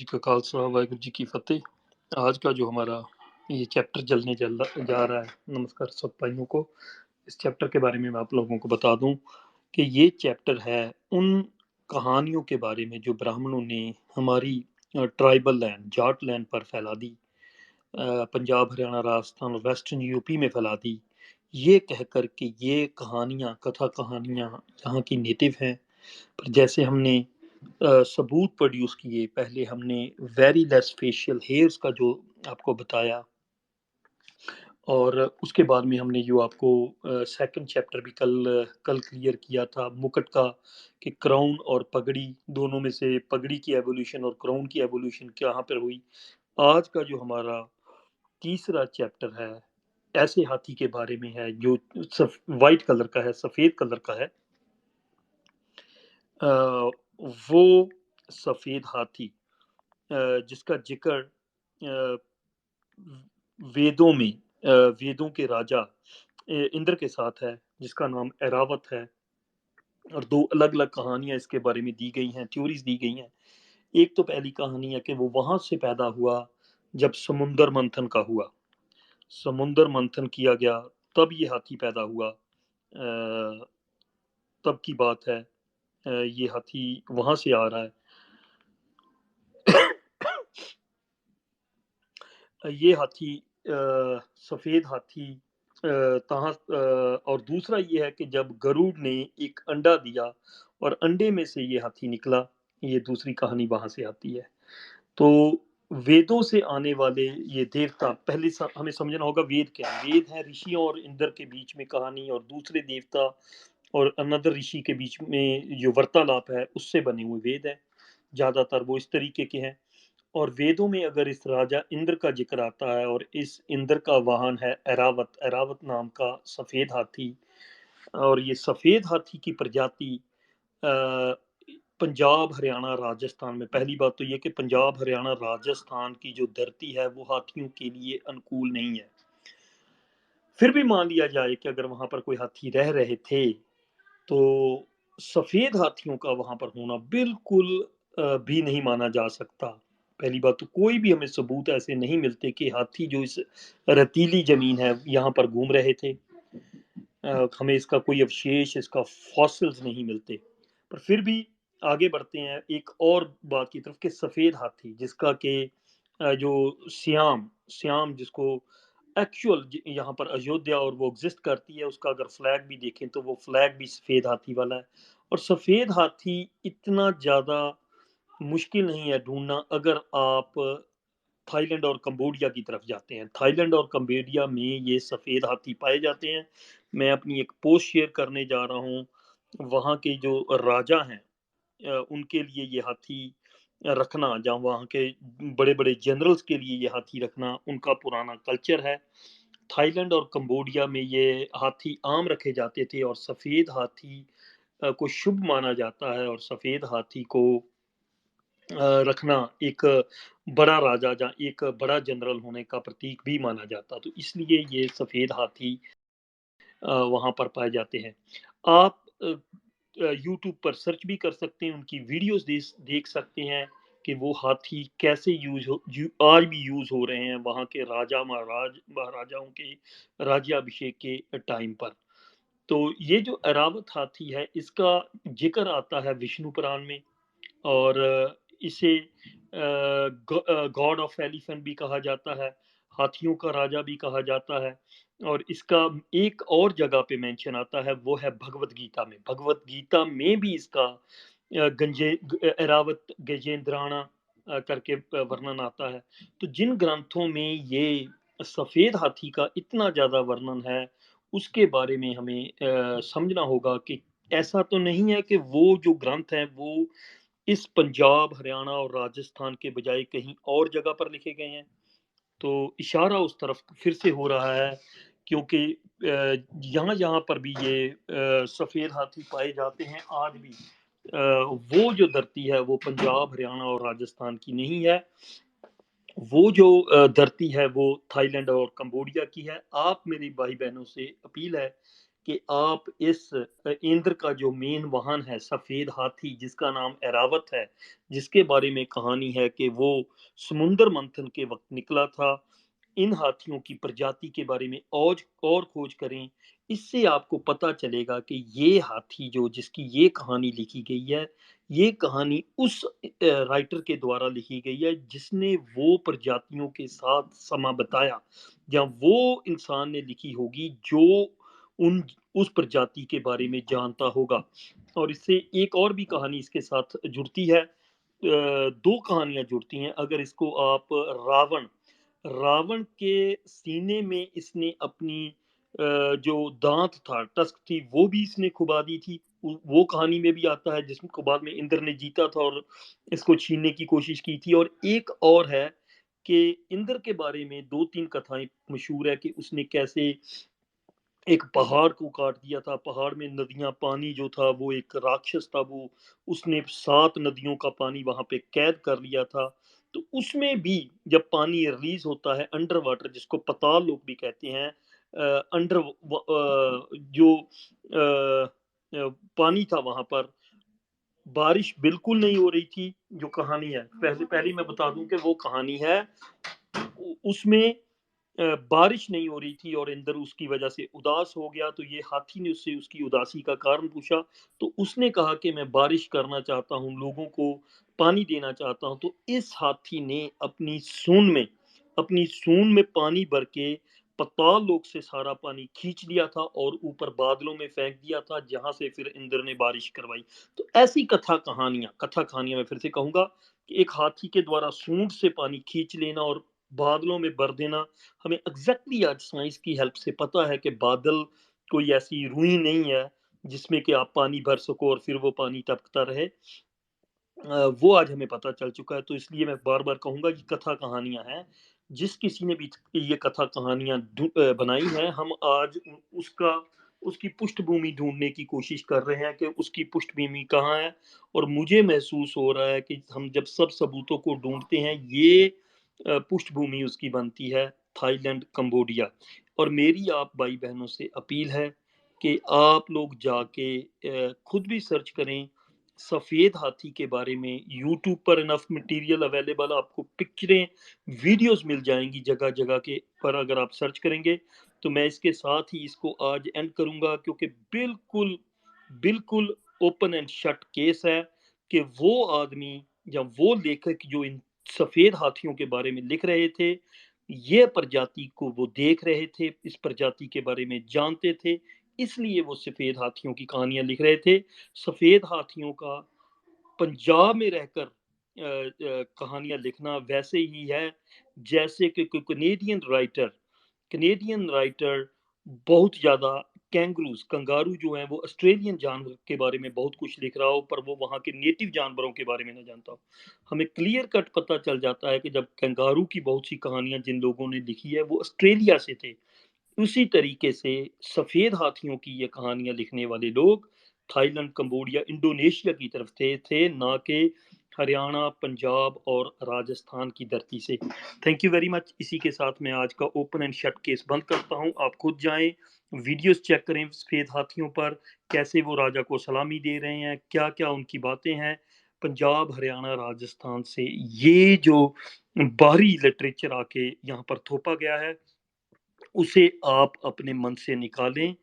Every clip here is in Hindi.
जी का खालसा वाहिगुरु जी की फ़तेह। आज का जो हमारा ये चैप्टर चलने जा रहा है, नमस्कार सब भाइयों को। इस चैप्टर के बारे में मैं आप लोगों को बता दूँ कि ये चैप्टर है उन कहानियों के बारे में जो ब्राह्मणों ने हमारी ट्राइबल लैंड, जाट लैंड पर फैला दी। पंजाब, हरियाणा, राजस्थान और वेस्टर्न यूपी में फैला दी। ये कह कर के ये कहानियाँ, कथा कहानियाँ यहाँ की नेटिव हैं। पर जैसे हमने सबूत प्रोड्यूस किए, पहले हमने वेरी लेस फेशियल हेयर्स का जो आपको बताया, और उसके बाद में हमने जो आपको सेकंड चैप्टर भी कल क्लियर किया था मुकुट का, कि क्राउन और पगड़ी दोनों में से पगड़ी की एवोल्यूशन और क्राउन की एवोल्यूशन कहाँ पर हुई। आज का जो हमारा तीसरा चैप्टर है, ऐसे हाथी के बारे में है जो वाइट कलर का है, सफेद कलर का है। वो सफेद हाथी जिसका जिक्र अ, वेदों में, वेदों के राजा इंद्र के साथ है, जिसका नाम ऐरावत है। और दो अलग अलग कहानियां इसके बारे में दी गई हैं, थ्योरीज दी गई हैं। एक तो पहली कहानी है कि वो वहां से पैदा हुआ जब समुंदर मंथन का हुआ, समुंदर मंथन किया गया, तब ये हाथी पैदा हुआ। तब की बात है। ये हाथी वहां से आ रहा है। ये हाथी सफेद हाथी और दूसरा ये है कि जब गरुड़ ने एक अंडा दिया और अंडे में से ये हाथी निकला, ये दूसरी कहानी वहां से आती है। तो वेदों से आने वाले ये देवता, पहले हमें समझना होगा वेद क्या है। वेद है ऋषियों और इंद्र के बीच में कहानी, और दूसरे देवता और अनदर ऋषि के बीच में जो वार्तालाप है उससे बने हुए वेद है। ज्यादातर वो इस तरीके के हैं। और वेदों में अगर इस राजा इंद्र का जिक्र आता है, और इस इंद्र का वाहन है ऐरावत, ऐरावत नाम का सफेद हाथी। और ये सफेद हाथी की प्रजाति अ, पंजाब, हरियाणा, राजस्थान में, पहली बात तो ये कि पंजाब, हरियाणा, राजस्थान की जो धरती है वो हाथियों के लिए अनुकूल नहीं है। फिर भी मान लिया जाए कि अगर वहां पर कोई हाथी रह रहे थे, तो सफेद हाथियों का वहां पर होना बिल्कुल भी नहीं माना जा सकता। पहली बात तो कोई भी हमें सबूत ऐसे नहीं मिलते कि हाथी जो इस रेतीली जमीन है यहाँ पर घूम रहे थे। हमें इसका कोई अवशेष, इसका फॉसिल्स नहीं मिलते। पर फिर भी आगे बढ़ते हैं एक और बात की तरफ, कि सफेद हाथी जिसका कि जो श्याम श्याम जिसको एक्चुअल यहाँ पर अयोध्या और वो एग्जिस्ट करती है, उसका अगर फ्लैग भी देखें तो वो फ्लैग भी सफेद हाथी वाला है। और सफेद हाथी इतना ज्यादा मुश्किल नहीं है ढूंढना अगर आप थाईलैंड और कंबोडिया की तरफ जाते हैं। थाईलैंड और कंबोडिया में ये सफेद हाथी पाए जाते हैं। मैं अपनी एक पोस्ट शेयर करने जा रहा हूँ। वहाँ के जो राजा हैं, उनके लिए ये हाथी रखना, जहाँ वहाँ के बड़े बड़े जनरल्स के लिए ये हाथी रखना उनका पुराना कल्चर है। थाईलैंड और कंबोडिया में ये हाथी आम रखे जाते थे, और सफेद हाथी को शुभ माना जाता है, और सफेद हाथी को रखना एक बड़ा राजा या एक बड़ा जनरल होने का प्रतीक भी माना जाता। तो इसलिए ये सफेद हाथी वहाँ पर पाए जाते हैं। आप यूट्यूब पर सर्च भी कर सकते हैं, उनकी वीडियोस देख सकते हैं कि वो हाथी कैसे आज भी यूज हो रहे हैं वहाँ के राजा महाराजाओं के राज्याभिषेक के टाइम पर। तो ये जो ऐरावत हाथी है, इसका जिक्र आता है विष्णु पुराण में। और इसे गॉड ऑफ एलिफेंट भी कहा जाता है, हाथियों का राजा भी कहा जाता है। और इसका एक और जगह पे मेंशन आता है, वो है भगवत गीता में। भगवत गीता में भी इसका ऐरावत गजेंद्राणा करके वर्णन आता है। तो जिन ग्रंथों में ये सफेद हाथी का इतना ज्यादा वर्णन है, उसके बारे में हमें समझना होगा कि ऐसा तो नहीं है कि वो जो ग्रंथ हैं वो इस पंजाब, हरियाणा और राजस्थान के बजाय कहीं और जगह पर लिखे गए हैं। तो इशारा उस तरफ फिर से हो रहा है, क्योंकि यहाँ-यहाँ पर भी ये सफ़ेद हाथी पाए जाते हैं आज भी। वो जो धरती है वो पंजाब, हरियाणा और राजस्थान की नहीं है। वो जो धरती है वो थाईलैंड और कंबोडिया की है। आप मेरी भाई-बहनों से अपील है कि आप इस इंद्र का जो मेन वाहन है सफेद हाथी जिसका नाम ऐरावत है, जिसके बारे में कहानी है कि वो समुद्र मंथन के वक्त निकला था, इन हाथियों की प्रजाति के बारे में और खोज करें। इससे आपको पता चलेगा कि ये हाथी जो जिसकी ये कहानी लिखी गई है, ये कहानी उस राइटर के द्वारा लिखी गई है जिसने वो प्रजातियों के साथ समा बिताया, या वो इंसान ने लिखी होगी जो उन उस प्रजाति के बारे में जानता होगा। और इससे एक और भी कहानी इसके साथ जुड़ती है, दो कहानियां जुड़ती हैं। अगर इसको आप रावण रावण के सीने में इसने अपनी जो दांत था, टस्क थी, वो भी इसने खुबा दी थी। वो कहानी में भी आता है जिसको बाद में इंद्र ने जीता था और इसको छीनने की कोशिश की थी। और एक और है कि इंद्र के बारे में दो तीन कथाएं मशहूर है कि उसने कैसे एक पहाड़ को काट दिया था। पहाड़ में नदियां, पानी जो था वो एक राक्षस था, वो उसने सात नदियों का पानी वहां पे कैद कर लिया था। तो उसमें भी जब पानी रिलीज होता है अंडर वाटर, जिसको पताल लोक भी कहते हैं, अंडर जो पानी था वहां पर, बारिश बिल्कुल नहीं हो रही थी। जो कहानी है, पहले पहले मैं बता दूं कि वो कहानी है उसमें बारिश नहीं हो रही थी और इंद्र उसकी वजह से उदास हो गया। तो ये हाथी ने उससे उसकी उदासी का कारण पूछा। तो उसने कहा कि मैं बारिश करना चाहता हूँ, लोगों को पानी देना चाहता हूँ। तो इस हाथी ने अपनी सूंड में पानी भर के पताल लोक से सारा पानी खींच लिया था और ऊपर बादलों में फेंक दिया था, जहां से फिर इंद्र ने बारिश करवाई। तो ऐसी कथा कहानियां मैं फिर से कहूंगा कि एक हाथी के द्वारा सूंड से पानी खींच लेना और बादलों में भर देना। हमें एग्जैक्टली आज साइंस की हेल्प से पता है कि बादल कोई ऐसी रुई नहीं है जिसमें कि आप पानी भर सको और फिर वो पानी टपकता रहे। वो आज हमें पता चल चुका है। तो इसलिए मैं बार बार कहूंगा कि कथा कहानियां हैं, जिस किसी ने भी ये कथा कहानियां बनाई हैं, हम आज उसका उसकी पृष्ठभूमि ढूंढने की कोशिश कर रहे हैं कि उसकी पृष्ठभूमि कहाँ है। और मुझे महसूस हो रहा है कि हम जब सब सबूतों को ढूंढते हैं, ये पृष्ठभूमि उसकी बनती है थाईलैंड, कंबोडिया। और मेरी आप भाई बहनों से अपील है कि आप लोग जाके खुद भी सर्च करें सफेद हाथी के बारे में। यूट्यूब पर इनफ मटेरियल अवेलेबल, आपको पिक्चरें, वीडियोस मिल जाएंगी जगह जगह के पर अगर आप सर्च करेंगे। तो मैं इसके साथ ही इसको आज एंड करूंगा, क्योंकि बिल्कुल बिल्कुल ओपन एंड शट केस है कि वो आदमी या वो लेखक जो इन सफेद हाथियों के बारे में लिख रहे थे, ये प्रजाति को वो देख रहे थे, इस प्रजाति के बारे में जानते थे, इसलिए वो सफेद हाथियों की कहानियां लिख रहे थे। सफेद हाथियों का पंजाब में रहकर कहानियां लिखना वैसे ही है जैसे कि कोई कनेडियन राइटर बहुत ज्यादा कंगारू जो हैं वो ऑस्ट्रेलियन जानवर के बारे में बहुत कुछ लिख रहा हो, पर वो वहाँ के नेटिव जानवरों के बारे में ना जानता हो। हमें क्लियर कट पता चल जाता है कि जब कंगारू की बहुत सी कहानियां जिन लोगों ने लिखी है वो ऑस्ट्रेलिया से थे, उसी तरीके से सफेद हाथियों की ये कहानियां लिखने वाले लोग थाईलैंड, कंबोडिया, इंडोनेशिया की तरफ थे ना कि हरियाणा, पंजाब और राजस्थान की धरती से। Thank you very much. इसी के साथ मैं आज का ओपन एंड शट केस बंद करता हूं। आप खुद जाएं, वीडियोस चेक करें सफेद हाथियों पर, कैसे वो राजा को सलामी दे रहे हैं, क्या क्या उनकी बातें हैं। पंजाब, हरियाणा, राजस्थान से ये जो बाहरी लिटरेचर आके यहाँ पर थोपा गया है, उसे आप अपने मन से निकालें।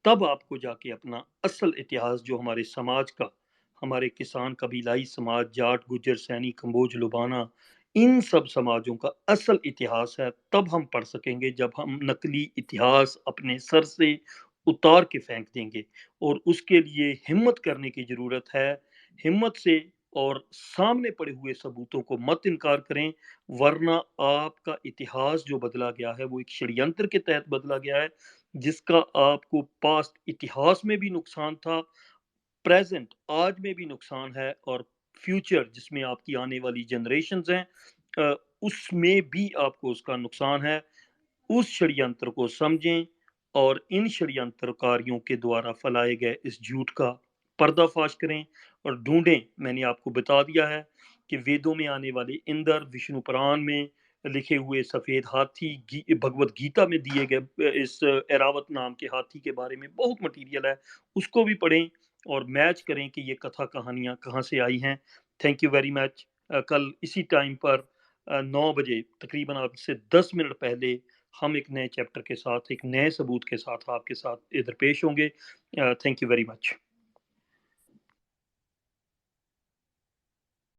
तब आपको जाके अपना असल इतिहास जो हमारे समाज का, हमारे किसान कबीलाई समाज, जाट, गुज्जर, सैनी, कंबोज, लुबाना, इन सब समाजों का असल इतिहास है, तब हम पढ़ सकेंगे जब हम नकली इतिहास अपने सर से उतार के फेंक देंगे। और उसके लिए हिम्मत करने की जरूरत है। हिम्मत से और सामने पड़े हुए सबूतों को मत इनकार करें, वरना आपका इतिहास जो बदला गया है वो एक षड्यंत्र के तहत बदला गया है, जिसका आपको पास्ट इतिहास में भी नुकसान था, प्रेजेंट आज में भी नुकसान है, और फ्यूचर जिसमें आपकी आने वाली जनरेशन्स हैं उसमें भी आपको उसका नुकसान है। उस षड्यंत्र को समझें और इन षड्यंत्रकारियों के द्वारा फैलाए गए इस झूठ का पर्दाफाश करें और ढूंढें। मैंने आपको बता दिया है कि वेदों में आने वाले इंद्र, विष्णु पुराण में लिखे हुए सफ़ेद हाथी भगवत गीता में दिए गए इस एरावत नाम के हाथी के बारे में बहुत मटेरियल है, उसको भी पढ़ें और मैच करें कि ये कथा कहानियाँ कहाँ से आई हैं। Thank you very much. कल इसी टाइम पर 9 बजे तकरीबन आज से 10 मिनट पहले हम एक नए चैप्टर के साथ, एक नए सबूत के साथ आपके साथ इधर पेश होंगे। Thank you very much.